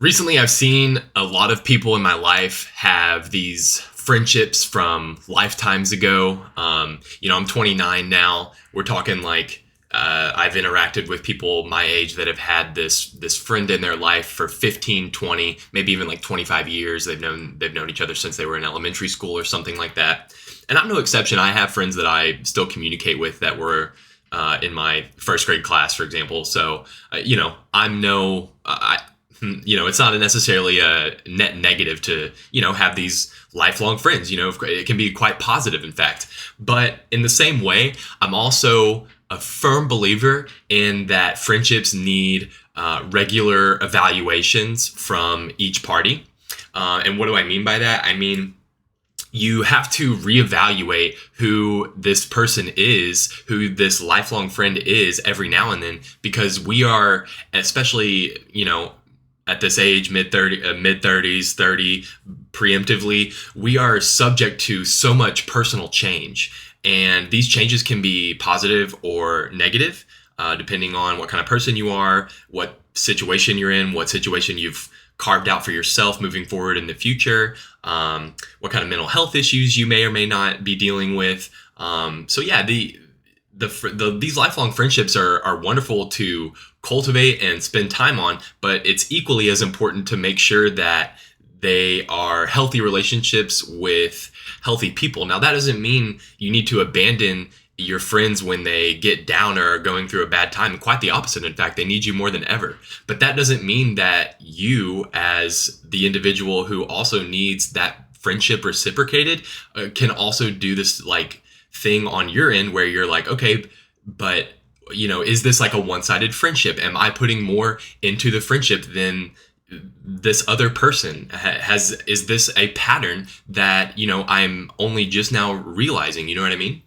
Recently, I've seen a lot of people in my life have these friendships from lifetimes ago. I'm 29 now. We're talking like I've interacted with people my age that have had this friend in their life for 15, 20, maybe even like 25 years. They've known each other since they were in elementary school or something like that. And I'm no exception. I have friends that I still communicate with that were in my first grade class, for example. So, I'm no, it's not necessarily a net negative to, have these lifelong friends. It can be quite positive, in fact. But in the same way, I'm also a firm believer in that friendships need regular evaluations from each party. And what do I mean by that? I mean, you have to reevaluate who this person is, who this lifelong friend is every now and then, because we are, especially, at this age, mid 30s, 30, preemptively, we are subject to so much personal change. And these changes can be positive or negative, depending on what kind of person you are, what situation you're in, what situation you've carved out for yourself moving forward in the future, what kind of mental health issues you may or may not be dealing with. These lifelong friendships are wonderful to cultivate and spend time on, but it's equally as important to make sure that they are healthy relationships with healthy people. Now, that doesn't mean you need to abandon your friends when they get down or are going through a bad time. Quite the opposite. In fact, they need you more than ever. But that doesn't mean that you, as the individual who also needs that friendship reciprocated, can also do this like thing on your end where you're like, okay, but is this like a one-sided friendship? Am I putting more into the friendship than this other person is this a pattern that, I'm only just now realizing, you know what I mean?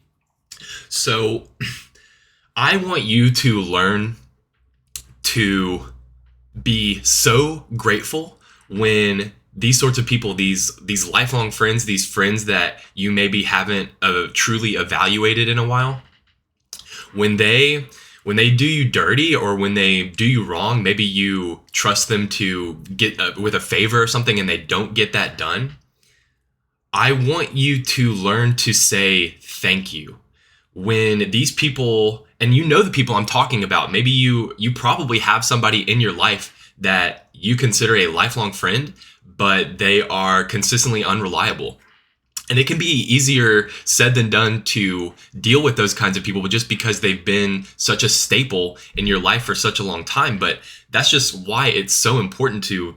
So I want you to learn to be so grateful when these sorts of people, these lifelong friends, these friends that you maybe haven't truly evaluated in a while, when they do you dirty or when they do you wrong, maybe you trust them to get with a favor or something and they don't get that done. I want you to learn to say thank you. When these people, and the people I'm talking about, maybe you probably have somebody in your life that you consider a lifelong friend, but they are consistently unreliable. And it can be easier said than done to deal with those kinds of people, but just because they've been such a staple in your life for such a long time. But that's just why it's so important to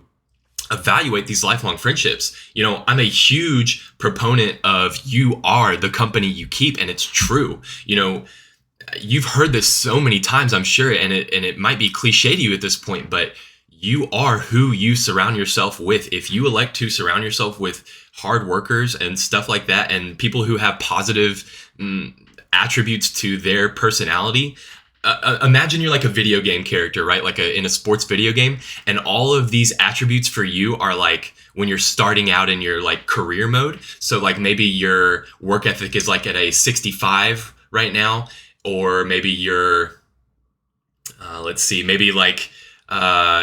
evaluate these lifelong friendships. I'm a huge proponent of you are the company you keep, and it's true. You've heard this so many times, I'm sure, and it might be cliche to you at this point, but you are who you surround yourself with. If you elect to surround yourself with hard workers and stuff like that, and people who have positive attributes to their personality, imagine you're like a video game character, right? Like in a sports video game, and all of these attributes for you are like when you're starting out in your like career mode. So like maybe your work ethic is like at a 65 right now, or maybe your maybe like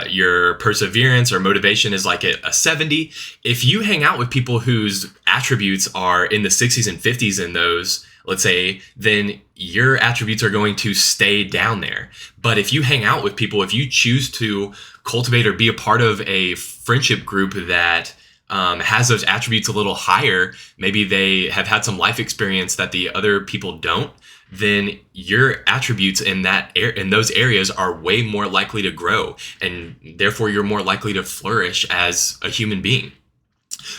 your perseverance or motivation is like a 70. If you hang out with people whose attributes are in the 60s and 50s in those, let's say, then your attributes are going to stay down there. But if you hang out with people, if you choose to cultivate or be a part of a friendship group that has those attributes a little higher, maybe they have had some life experience that the other people don't, then your attributes in those areas are way more likely to grow, and therefore you're more likely to flourish as a human being.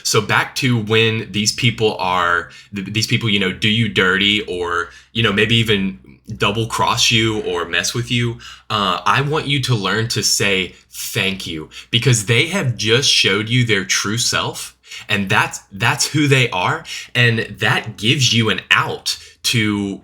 So back to when these people, do you dirty or, maybe even double cross you or mess with you, I want you to learn to say thank you, because they have just showed you their true self, and that's who they are, and that gives you an out to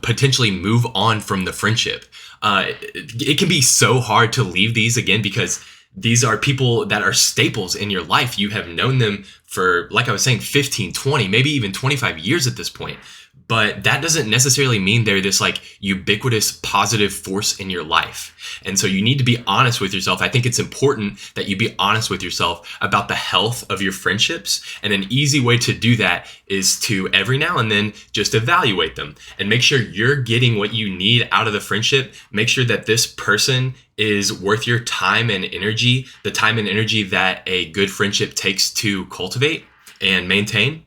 potentially move on from the friendship. It can be so hard to leave these again, because these are people that are staples in your life. You have known them for, like I was saying, 15, 20, maybe even 25 years at this point. but that doesn't necessarily mean they're this like ubiquitous positive force in your life. And so you need to be honest with yourself. I think it's important that you be honest with yourself about the health of your friendships. And an easy way to do that is to every now and then just evaluate them and make sure you're getting what you need out of the friendship. Make sure that this person is worth your time and energy, the time and energy that a good friendship takes to cultivate and maintain.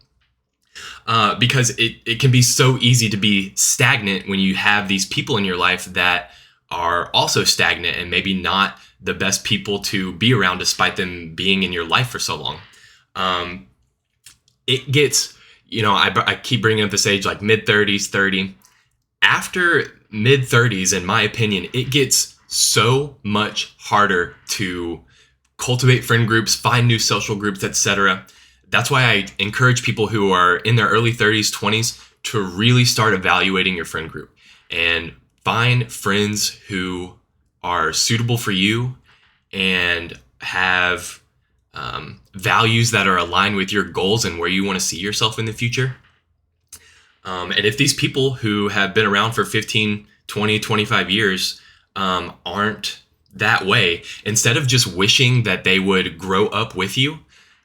Because it can be so easy to be stagnant when you have these people in your life that are also stagnant and maybe not the best people to be around despite them being in your life for so long. It gets, I keep bringing up this age like mid-30s, 30. After mid-30s, in my opinion, it gets so much harder to cultivate friend groups, find new social groups, etc. That's why I encourage people who are in their early 30s, 20s to really start evaluating your friend group and find friends who are suitable for you and have values that are aligned with your goals and where you want to see yourself in the future. And if these people who have been around for 15, 20, 25 years aren't that way, instead of just wishing that they would grow up with you,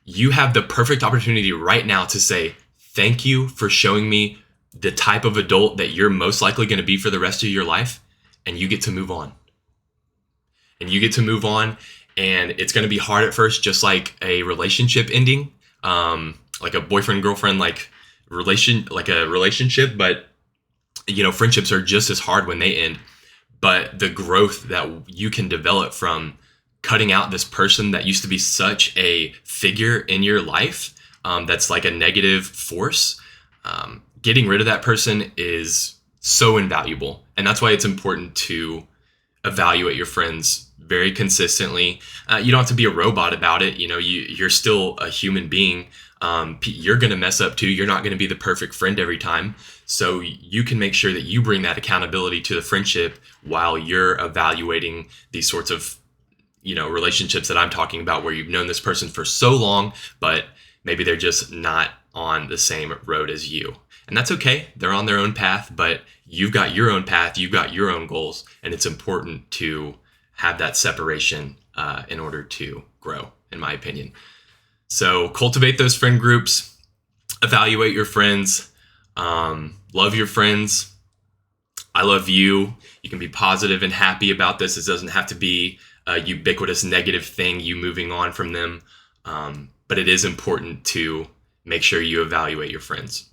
you have the perfect opportunity right now to say, thank you for showing me the type of adult that you're most likely going to be for the rest of your life. And you get to move on. And it's going to be hard at first, just like a relationship ending, like a boyfriend, girlfriend, like a relationship. But, friendships are just as hard when they end. But the growth that you can develop from cutting out this person that used to be such a figure in your life, that's like a negative force, getting rid of that person is so invaluable. And that's why it's important to evaluate your friends very consistently. You don't have to be a robot about it. You're still a human being. You're going to mess up too. You're not going to be the perfect friend every time. So you can make sure that you bring that accountability to the friendship while you're evaluating these sorts of relationships that I'm talking about, where you've known this person for so long, but maybe they're just not on the same road as you. And that's okay. They're on their own path, but you've got your own path, you've got your own goals, and it's important to have that separation in order to grow, in my opinion. So cultivate those friend groups, evaluate your friends, love your friends. I love you. You can be positive and happy about this. It doesn't have to be a ubiquitous negative thing, you moving on from them. But it is important to make sure you evaluate your friends.